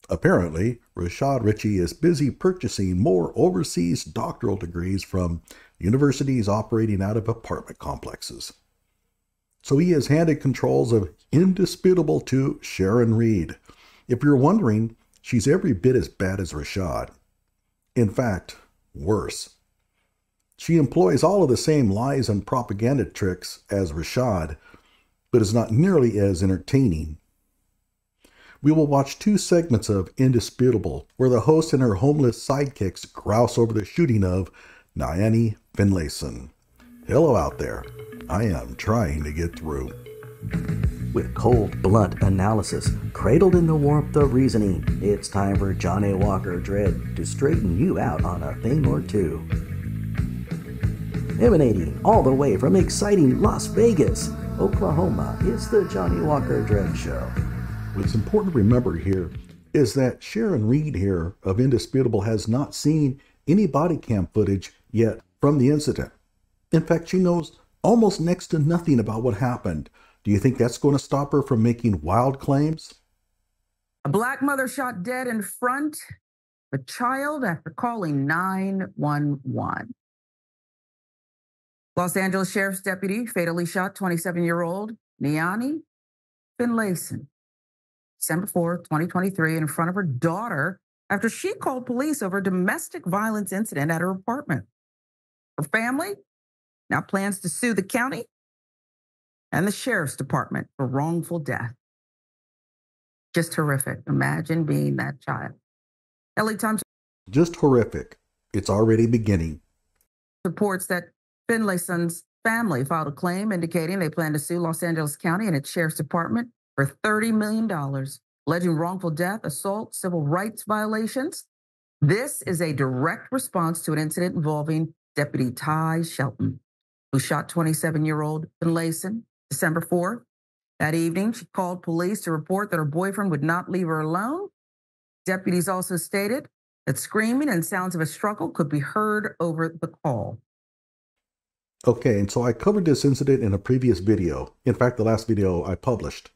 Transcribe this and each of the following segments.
Apparently, Rashad Richey is busy purchasing more overseas doctoral degrees from universities operating out of apartment complexes. So he has handed controls of Indisputable to Sharon Reed. If you're wondering, she's every bit as bad as Rashad. In fact, worse. She employs all of the same lies and propaganda tricks as Rashad, but is not nearly as entertaining. We will watch 2 segments of Indisputable, where the host and her homeless sidekicks grouse over the shooting of Niani Finlayson. Hello out there. I am trying to get through. With cold, blunt analysis, cradled in the warmth of reasoning, it's time for Johnny Walker Dread to straighten you out on a thing or two. Emanating all the way from exciting Las Vegas, Oklahoma, it's the Johnny Walker Dread Show. What's important to remember here is that Sharon Reed here of Indisputable has not seen any body cam footage yet from the incident. In fact, she knows almost next to nothing about what happened. Do you think that's going to stop her from making wild claims? A black mother shot dead in front of a child after calling 911. Los Angeles Sheriff's deputy fatally shot 27-year-old Niani Finlayson December 4, 2023, in front of her daughter after she called police over a domestic violence incident at her apartment. Her family now plans to sue the county and the sheriff's department for wrongful death. Just horrific. Imagine being that child. LA Times Just horrific. It's already beginning. reports that Finlayson's family filed a claim indicating they plan to sue Los Angeles County and its sheriff's department for $30 million, alleging wrongful death, assault, civil rights violations. This is a direct response to an incident involving Deputy Ty Shelton, who shot 27-year-old Finlayson December 4th. That evening, she called police to report that her boyfriend would not leave her alone. Deputies also stated that screaming and sounds of a struggle could be heard over the call. Okay, and so I covered this incident in a previous video. In fact, the last video I published.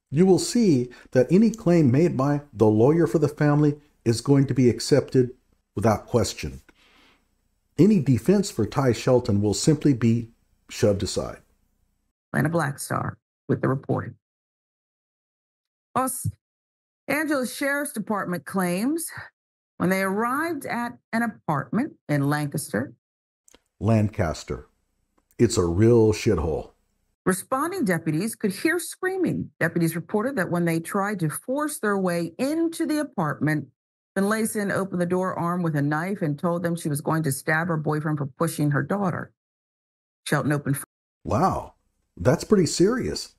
You will see that any claim made by the lawyer for the family is going to be accepted without question. Any defense for Ty Shelton will simply be shoved aside. And a Black Star with the reporting. Los Angeles Sheriff's Department claims when they arrived at an apartment in Lancaster, It's a real shithole. responding deputies could hear screaming. Deputies reported that when they tried to force their way into the apartment, Finlayson opened the door armed with a knife and told them she was going to stab her boyfriend for pushing her daughter. Shelton opened fire. Wow, that's pretty serious.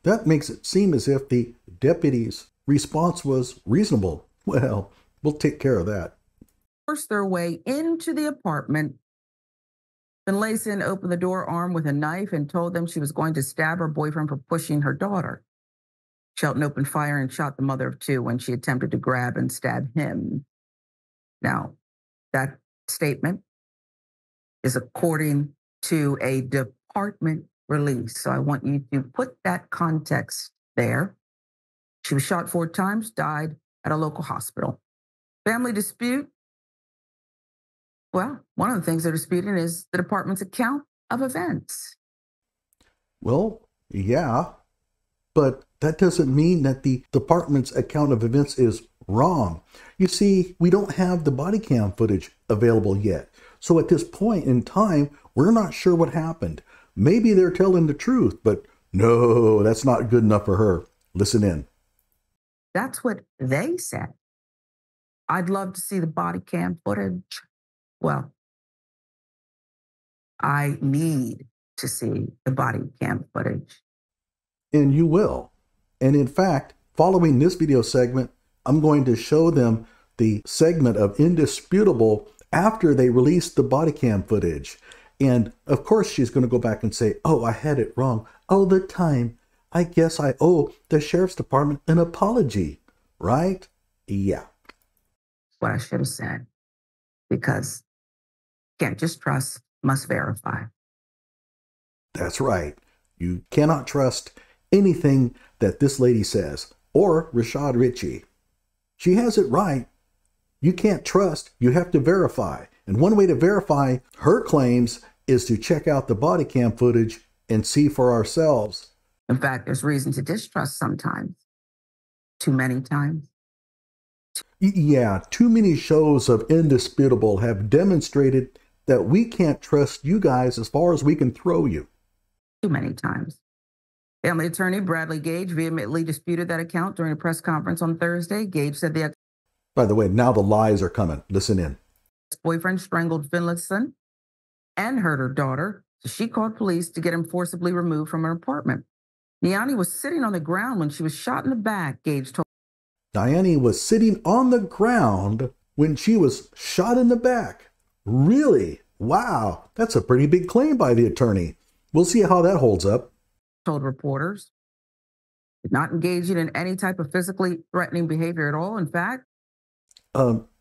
That makes it seem as if the deputy's response was reasonable. Well, we'll take care of that. Forced their way into the apartment. Finlayson opened the door armed with a knife and told them she was going to stab her boyfriend for pushing her daughter. Shelton opened fire and shot the mother of 2 when she attempted to grab and stab him. Now, that statement is according to a department release. So I want you to put that context there. She was shot 4 times, died at a local hospital. Family dispute. Well, one of the things they're disputing is the department's account of events. Well, yeah, but that doesn't mean that the department's account of events is wrong. You see, we don't have the body cam footage available yet. So at this point in time, we're not sure what happened. Maybe they're telling the truth, but no, that's not good enough for her. Listen in. That's what they said. I'd love to see the body cam footage. Well, I need to see the body cam footage. And you will. And in fact, following this video segment, I'm going to show them the segment of Indisputable after they released the body cam footage. And of course, she's going to go back and say, oh, I had it wrong all the time. I guess I owe the sheriff's department an apology, right? Yeah. What I should have said, because can't just trust, must verify. That's right. You cannot trust anything that this lady says, or Rashad Richey. She has it right. You can't trust, you have to verify. And one way to verify her claims is to check out the body cam footage and see for ourselves. In fact, there's reason to distrust sometimes. Too many times. Yeah, too many shows of Indisputable have demonstrated that we can't trust you guys as far as we can throw you. Too many times. Family attorney Bradley Gage vehemently disputed that account during a press conference on Thursday. Gage said the By the way, now the lies are coming. Listen in. ex-boyfriend strangled Finlayson and hurt her daughter, so she called police to get him forcibly removed from her apartment. Niani was sitting on the ground when she was shot in the back, Gage told. Niani was sitting on the ground when she was shot in the back. Really? Wow, that's a pretty big claim by the attorney. We'll see how that holds up. Told reporters. Not engaging in any type of physically threatening behavior at all. In fact,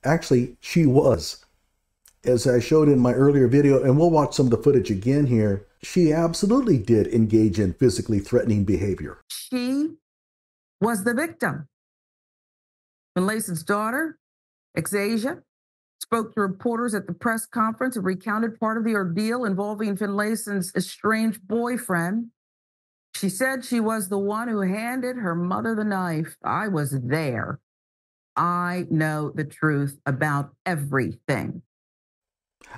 actually, she was. As I showed in my earlier video, and we'll watch some of the footage again here, she absolutely did engage in physically threatening behavior. She was the victim. Finlayson's daughter, Exasia, spoke to reporters at the press conference and recounted part of the ordeal involving Finlayson's estranged boyfriend. She said she was the one who handed her mother the knife. I was there. I know the truth about everything.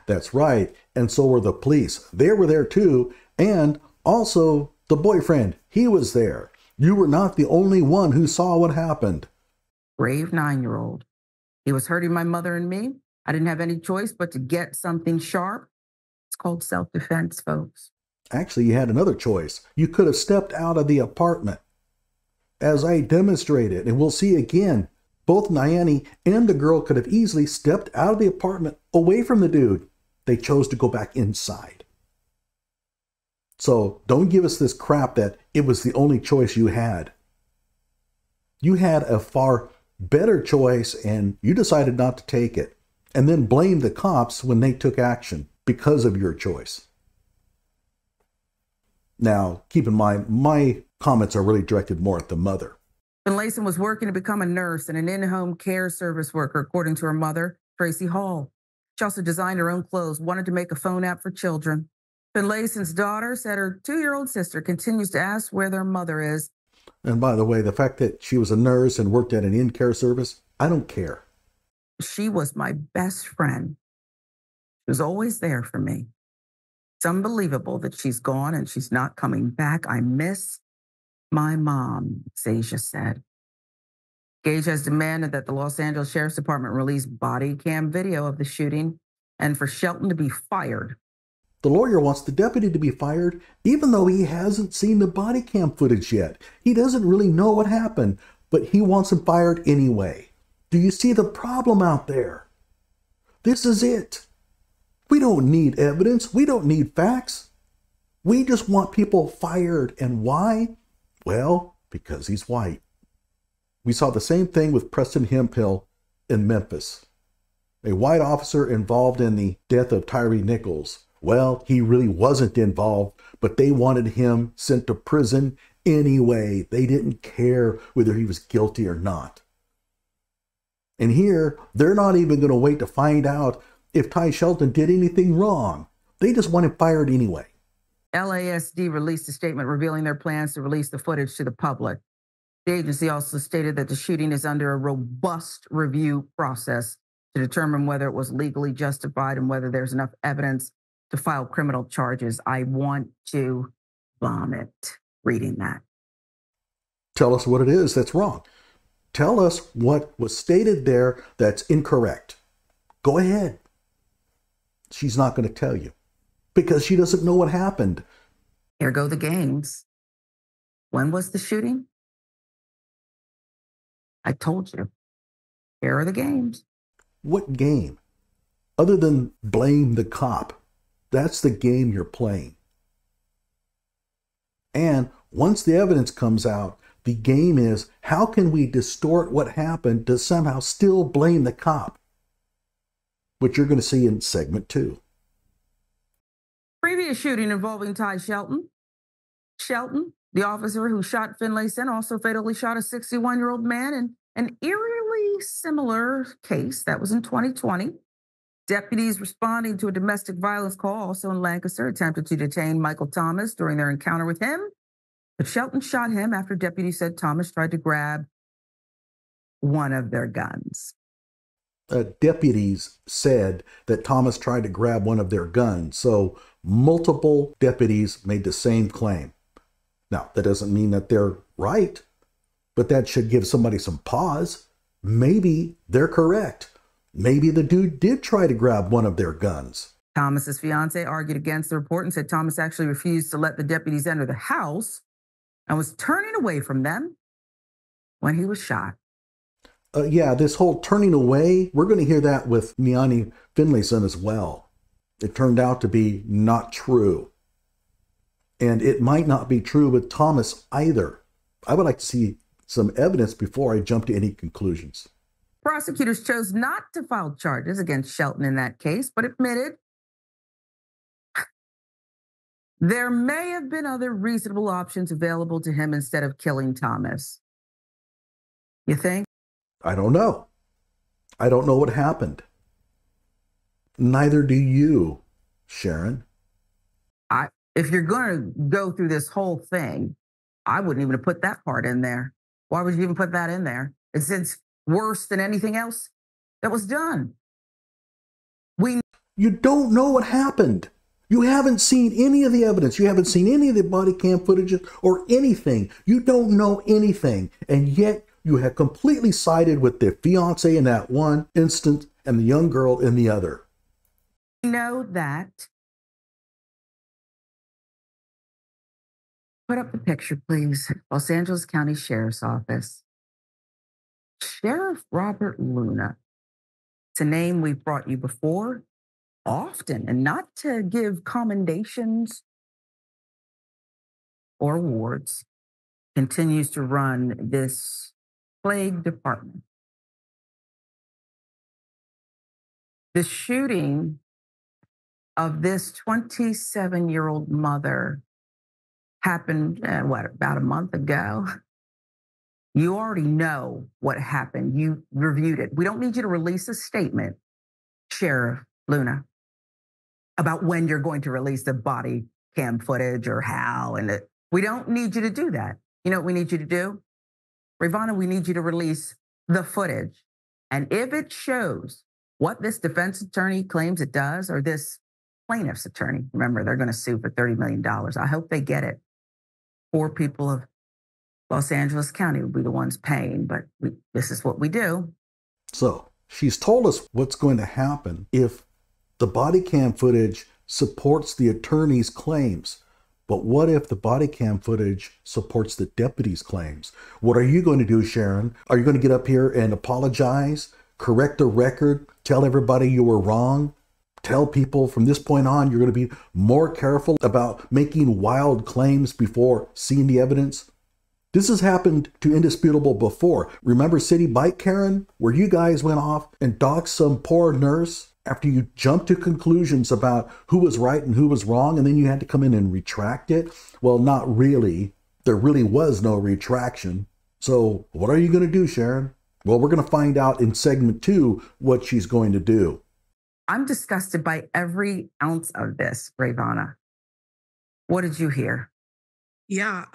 That's right. And so were the police. They were there too. And also the boyfriend. He was there. You were not the only one who saw what happened. Brave 9-year-old. He was hurting my mother and me. I didn't have any choice but to get something sharp. It's called self-defense, folks. Actually, you had another choice. You could have stepped out of the apartment. As I demonstrated, and we'll see again, both Niani and the girl could have easily stepped out of the apartment away from the dude. They chose to go back inside. So don't give us this crap that it was the only choice you had. You had a far better choice and you decided not to take it, and then blamed the cops when they took action because of your choice. Now, keep in mind, my comments are really directed more at the mother. Finlayson was working to become a nurse and an in-home care service worker, according to her mother, Tracy Hall. She also designed her own clothes, wanted to make a phone app for children. Finlayson's daughter said her 2-year-old sister continues to ask where their mother is. And by the way, the fact that she was a nurse and worked at an in-care service, I don't care. She was my best friend. She was always there for me. It's unbelievable that she's gone and she's not coming back. I miss my mom, Exasia said. Gage has demanded that the Los Angeles Sheriff's Department release body cam video of the shooting and for Shelton to be fired. The lawyer wants the deputy to be fired, even though he hasn't seen the body cam footage yet. He doesn't really know what happened, but he wants him fired anyway. Do you see the problem out there? This is it. We don't need evidence. We don't need facts. We just want people fired. And why? Well, because he's white. We saw the same thing with Preston Hemphill in Memphis. A white officer involved in the death of Tyree Nichols. Well, he really wasn't involved, but they wanted him sent to prison anyway. They didn't care whether he was guilty or not. And here, they're not even going to wait to find out if Ty Shelton did anything wrong. They just want him fired anyway. LASD released a statement revealing their plans to release the footage to the public. The agency also stated that the shooting is under a robust review process to determine whether it was legally justified and whether there's enough evidence to file criminal charges. I want to vomit reading that. Tell us what it is that's wrong. Tell us what was stated there that's incorrect. Go ahead. She's not going to tell you because she doesn't know what happened. Here go the games. When was the shooting? I told you. Here are the games. What game? Other than blame the cop. That's the game you're playing. And once the evidence comes out, the game is how can we distort what happened to somehow still blame the cop? Which you're going to see in segment 2. Previous shooting involving Ty Shelton. Shelton, the officer who shot Finlayson, also fatally shot a 61-year-old man in an eerily fairly similar case that was in 2020. Deputies responding to a domestic violence call, also in Lancaster, attempted to detain Michael Thomas during their encounter with him, but Shelton shot him after deputies said Thomas tried to grab one of their guns. Deputies said that Thomas tried to grab one of their guns. So multiple deputies made the same claim. Now, that doesn't mean that they're right, but that should give somebody some pause. Maybe they're correct. Maybe the dude did try to grab one of their guns. Thomas's fiance argued against the report and said Thomas actually refused to let the deputies enter the house and was turning away from them when he was shot. Yeah, this whole turning away, we're going to hear that with Niani Finlayson as well. It turned out to be not true. And it might not be true with Thomas either. I would like to see some evidence before I jump to any conclusions. Prosecutors chose not to file charges against Shelton in that case, but admitted there may have been other reasonable options available to him instead of killing Thomas. You think? I don't know. I don't know what happened. Neither do you, Sharon. If you're going to go through this whole thing, I wouldn't even have put that part in there. Why would you even put that in there? It's worse than anything else that was done. You don't know what happened. You haven't seen any of the evidence. You haven't seen any of the body cam footage or anything. You don't know anything. And yet you have completely sided with the fiance in that one instance and the young girl in the other. We know that. Put up the picture, please. Los Angeles County Sheriff's Office. Sheriff Robert Luna. It's a name we've brought you before often, and not to give commendations or awards, continues to run this plague department. The shooting of this 27-year-old mother happened, about a month ago? You already know what happened. You reviewed it. We don't need you to release a statement, Sheriff Luna, about when you're going to release the body cam footage or how. We don't need you to do that. You know what we need you to do? Ravonna, we need you to release the footage. And if it shows what this defense attorney claims it does, or this plaintiff's attorney, remember, they're going to sue for $30 million. I hope they get it. Poor people of Los Angeles County will be the ones paying, but this is what we do. So she's told us what's going to happen if the body cam footage supports the attorney's claims. But what if the body cam footage supports the deputy's claims? What are you going to do, Sharon? Are you going to get up here and apologize, correct the record, tell everybody you were wrong? Tell people from this point on, you're going to be more careful about making wild claims before seeing the evidence? This has happened to Indisputable before. Remember City Bike Karen, where you guys went off and doxed some poor nurse after you jumped to conclusions about who was right and who was wrong, and then you had to come in and retract it? Well, not really. There really was no retraction. So what are you going to do, Sharon? Well, we're going to find out in segment 2 what she's going to do. I'm disgusted by every ounce of this, Ravonna. What did you hear? Yeah.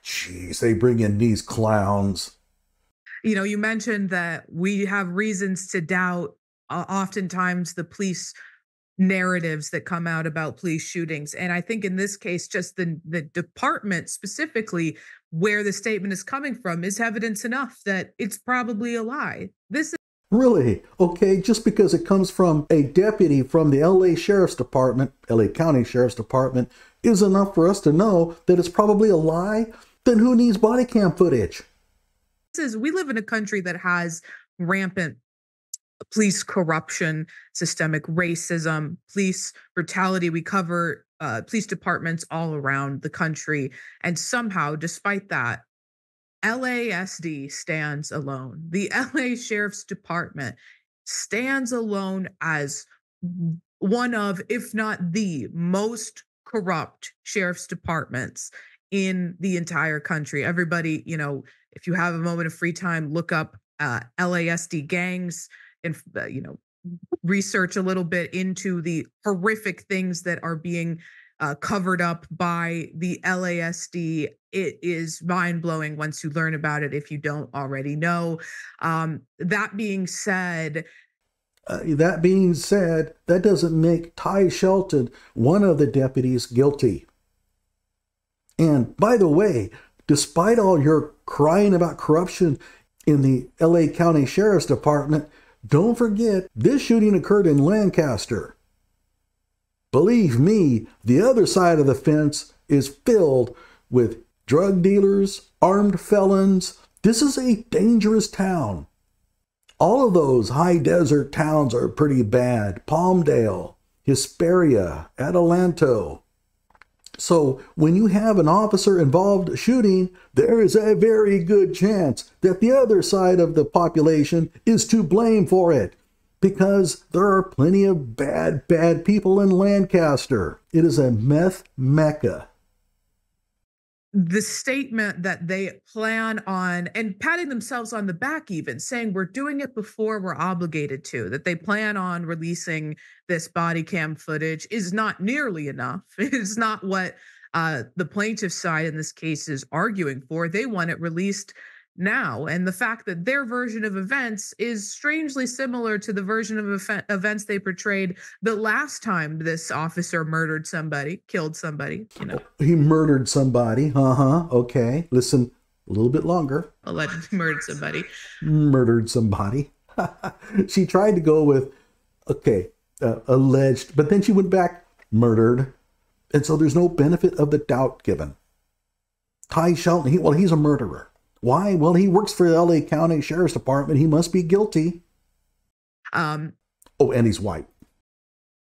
Jeez, they bring in these clowns. You know, you mentioned that we have reasons to doubt oftentimes the police narratives that come out about police shootings. And I think in this case, just the department specifically where the statement is coming from is evidence enough that it's probably a lie. This is Really? Okay, just because it comes from a deputy from the LA Sheriff's Department, LA County Sheriff's Department, is enough for us to know that it's probably a lie? Then who needs body cam footage? we live in a country that has rampant police corruption, systemic racism, police brutality. We cover police departments all around the country. And somehow, despite that, LASD stands alone. The LA Sheriff's Department stands alone as one of, if not the most corrupt sheriff's departments in the entire country. Everybody, you know, If you have a moment of free time, look up LASD gangs and, research a little bit into the horrific things that are being covered up by the LASD. It is mind blowing once you learn about it, if you don't already know. That being said, that doesn't make Ty Shelton, one of the deputies, guilty. And by the way, despite all your crying about corruption in the LA County Sheriff's Department, don't forget this shooting occurred in Lancaster. Believe me, the other side of the fence is filled with drug dealers, armed felons. This is a dangerous town. All of those high desert towns are pretty bad. Palmdale, Hesperia, Adelanto. So when you have an officer involved shooting, there is a very good chance that the other side of the population is to blame for it, because there are plenty of bad people in Lancaster. It is a meth mecca. The statement that they plan on, and patting themselves on the back, even saying we're doing it before we're obligated to, that they plan on releasing this body cam footage, is not nearly enough. It's not what the plaintiff's side in this case is arguing for. They want it released now. And the fact that their version of events is strangely similar to the version of events they portrayed the last time this officer murdered somebody, killed somebody, He murdered somebody. Okay. Listen a little bit longer. Allegedly murdered somebody. Murdered somebody. She tried to go with, alleged, but then she went back, murdered. And so there's no benefit of the doubt given. Ty Shelton, he's a murderer. Why? Well, he works for the LA County Sheriff's Department. He must be guilty. And he's white.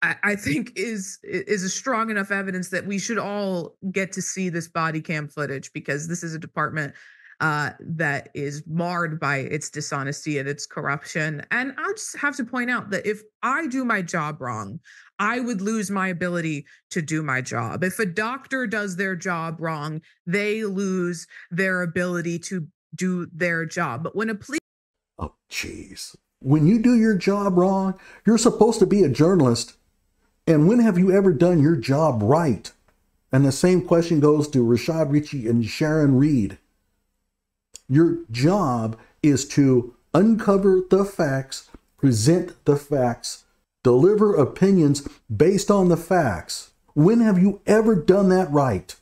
I think is a strong enough evidence that we should all get to see this body cam footage, because this is a department that is marred by its dishonesty and its corruption. And I just have to point out that if I do my job wrong, I would lose my ability to do my job. If a doctor does their job wrong, they lose their ability to do their job. But when a police... Oh, jeez. When you do your job wrong, you're supposed to be a journalist. And when have you ever done your job right? And the same question goes to Rashad, Richey, and Sharon Reed. Your job is to uncover the facts, present the facts, deliver opinions based on the facts. When have you ever done that right?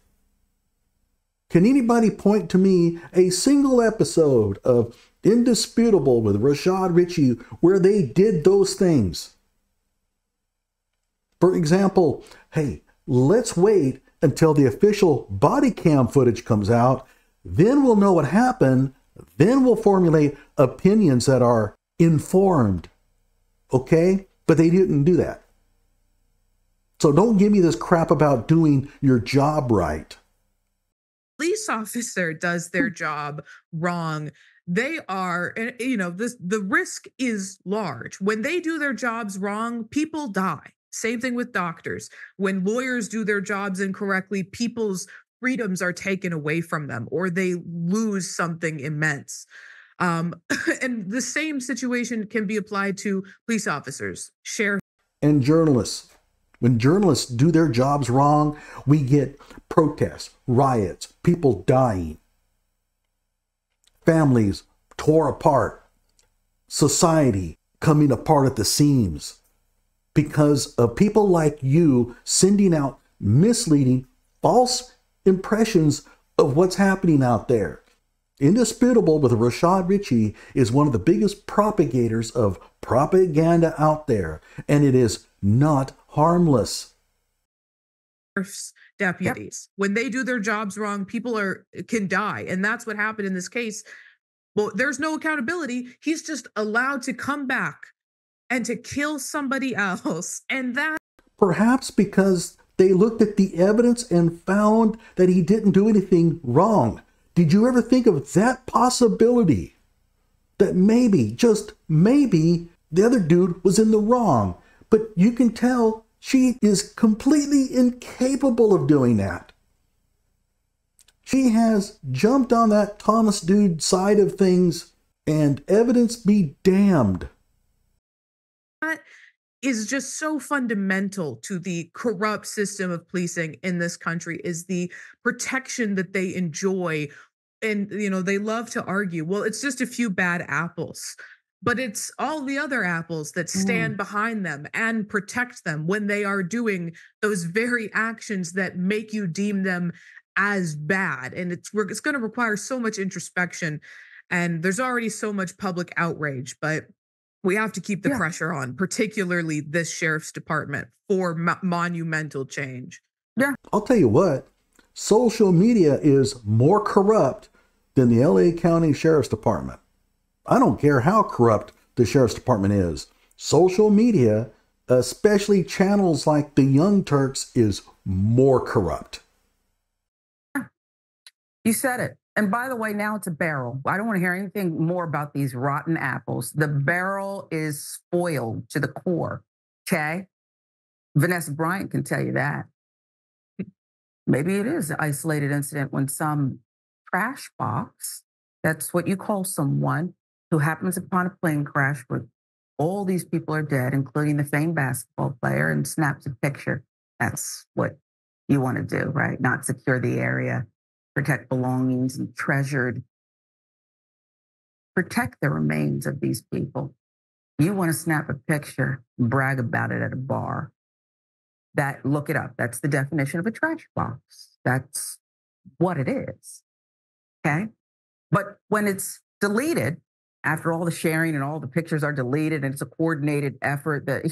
Can anybody point to me a single episode of Indisputable with Rashad Richey where they did those things? For example, hey, let's wait until the official body cam footage comes out. Then we'll know what happened. Then we'll formulate opinions that are informed. Okay? But they didn't do that. So don't give me this crap about doing your job right. Police officer does their job wrong, they are, the risk is large. When they do their jobs wrong, people die. Same thing with doctors. When lawyers do their jobs incorrectly, people's freedoms are taken away from them, or they lose something immense. And the same situation can be applied to police officers, sheriff, and journalists. When journalists do their jobs wrong, we get protests, riots, people dying, families tore apart, society coming apart at the seams because of people like you sending out misleading, false impressions of what's happening out there. Indisputable with Rashad Richey is one of the biggest propagators of propaganda out there, and it is not harmless. Deputies, when they do their jobs wrong, people can die, and that's what happened in this case. Well, there's no accountability. He's just allowed to come back and to kill somebody else, and that perhaps because they looked at the evidence and found that he didn't do anything wrong. Did you ever think of that possibility? That maybe, just maybe, the other dude was in the wrong. But you can tell she is completely incapable of doing that. She has jumped on that Thomas dude side of things, and evidence be damned. That is just so fundamental to the corrupt system of policing in this country, is the protection that they enjoy. And they love to argue, well, it's just a few bad apples, but it's all the other apples that stand behind them and protect them when they are doing those very actions that make you deem them as bad. And it's going to require so much introspection, and there's already so much public outrage, but we have to keep the pressure on, particularly this sheriff's department, for monumental change. Yeah. I'll tell you what, social media is more corrupt than the LA County Sheriff's Department. I don't care how corrupt the Sheriff's Department is. Social media, especially channels like the Young Turks, is more corrupt. You said it. And by the way, now it's a barrel. I don't want to hear anything more about these rotten apples. The barrel is spoiled to the core. Okay? Vanessa Bryant can tell you that. Maybe it is an isolated incident when some trash box, that's what you call someone who happens upon a plane crash where all these people are dead, including the famed basketball player, and snaps a picture. That's what you want to do, right? Not secure the area, protect belongings and protect the remains of these people. You want to snap a picture, brag about it at a bar. Look it up. That's the definition of a trash box. That's what it is. Okay? But when it's deleted, after all the sharing and all the pictures are deleted, and it's a coordinated effort that,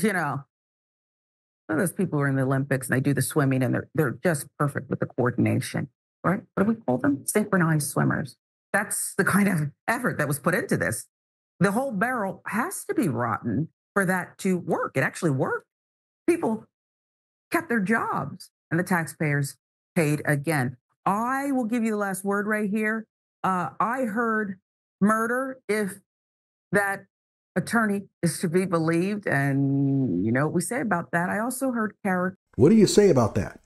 those people who are in the Olympics and they do the swimming and they're just perfect with the coordination, right? What do we call them? Synchronized swimmers. That's the kind of effort that was put into this. The whole barrel has to be rotten for that to work. It actually worked. People kept their jobs and the taxpayers paid again. I will give you the last word right here. I heard murder, if that attorney is to be believed. And you know what we say about that. I also heard character. What do you say about that?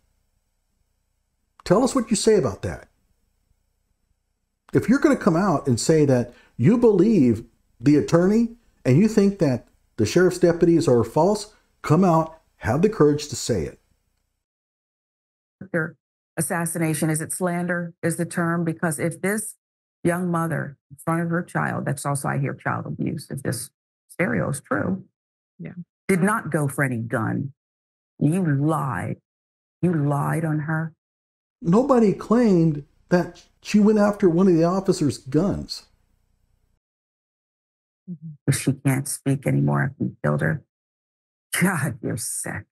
Tell us what you say about that. If you're going to come out and say that you believe the attorney and you think that the sheriff's deputies are false, come out, have the courage to say it. Assassination, is it slander is the term? Because if this young mother in front of her child, that's also, I hear, child abuse, if this stereo is true, did not go for any gun. You lied. You lied on her. Nobody claimed that she went after one of the officers' guns. She can't speak anymore after you killed her. God, you're sick.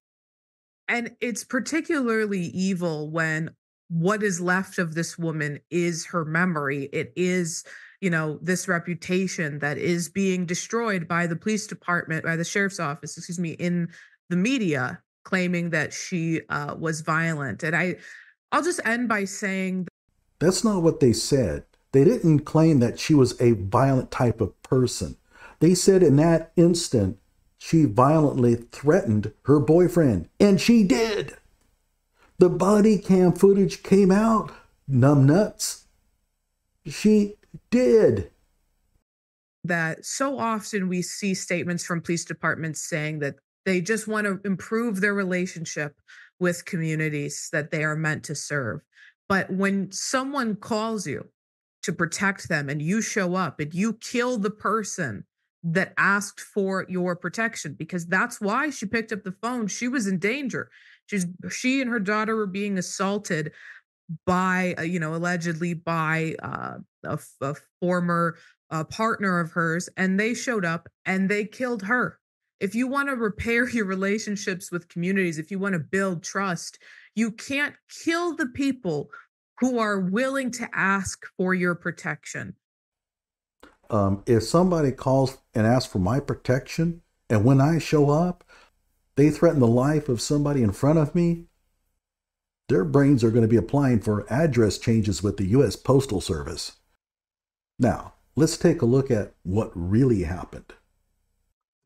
And it's particularly evil when what is left of this woman is her memory. It is, this reputation that is being destroyed by the police department, by the sheriff's office, in the media, claiming that she was violent. And I'll just end by saying that's not what they said. They didn't claim that she was a violent type of person. They said in that instant, she violently threatened her boyfriend, and she did. The body cam footage came out, numbnuts. She did. That so often we see statements from police departments saying that they just want to improve their relationship with communities that they are meant to serve. But when someone calls you to protect them and you show up and you kill the person that asked for your protection, because that's why she picked up the phone. She was in danger. She and her daughter were being assaulted by, allegedly by a former partner of hers, and they showed up and they killed her. If you want to repair your relationships with communities, if you want to build trust, you can't kill the people who are willing to ask for your protection. If somebody calls and asks for my protection, and when I show up, they threaten the life of somebody in front of me, their brains are going to be applying for address changes with the U.S. Postal Service. Now, let's take a look at what really happened.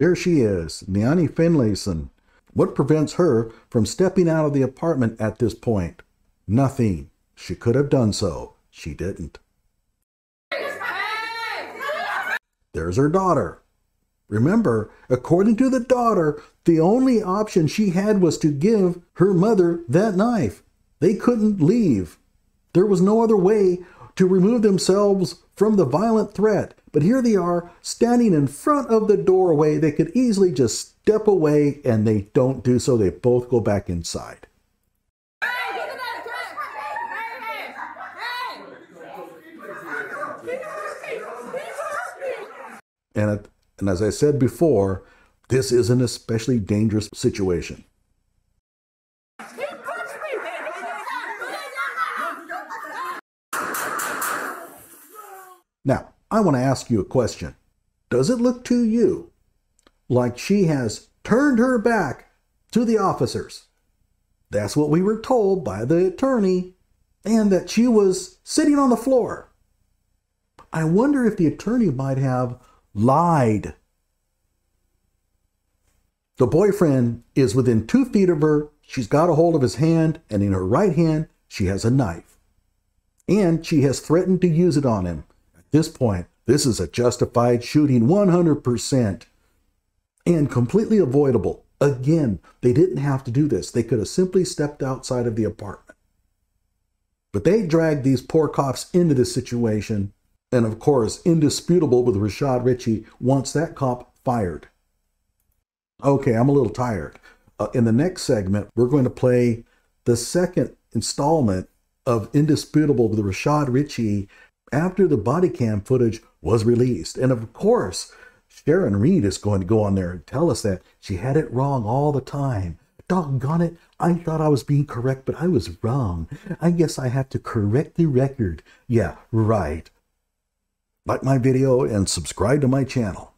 There she is, Niani Finlayson. What prevents her from stepping out of the apartment at this point? Nothing. She could have done so. she didn't. There's her daughter. Remember, according to the daughter, the only option she had was to give her mother that knife. They couldn't leave. There was no other way to remove themselves from the violent threat. But here they are, standing in front of the doorway. They could easily just step away, and they don't do so. They both go back inside. And as I said before, this is an especially dangerous situation. Now, I want to ask you a question. Does it look to you like she has turned her back to the officers? That's what we were told by the attorney, and that she was sitting on the floor. I wonder if the attorney might have lied. The boyfriend is within 2 feet of her. She's got a hold of his hand, and in her right hand, she has a knife. And she has threatened to use it on him. At this point, this is a justified shooting 100% and completely avoidable. Again, they didn't have to do this. They could have simply stepped outside of the apartment. But they dragged these poor cops into this situation. And of course, Indisputable with Rashad Richey wants that cop fired. Okay, I'm a little tired. In the next segment, we're going to play the second installment of Indisputable with Rashad Richey after the body cam footage was released. And of course, Sharon Reed is going to go on there and tell us that she had it wrong all the time. Doggone it, I thought I was being correct, but I was wrong. I guess I have to correct the record. Yeah, right. Like my video and subscribe to my channel.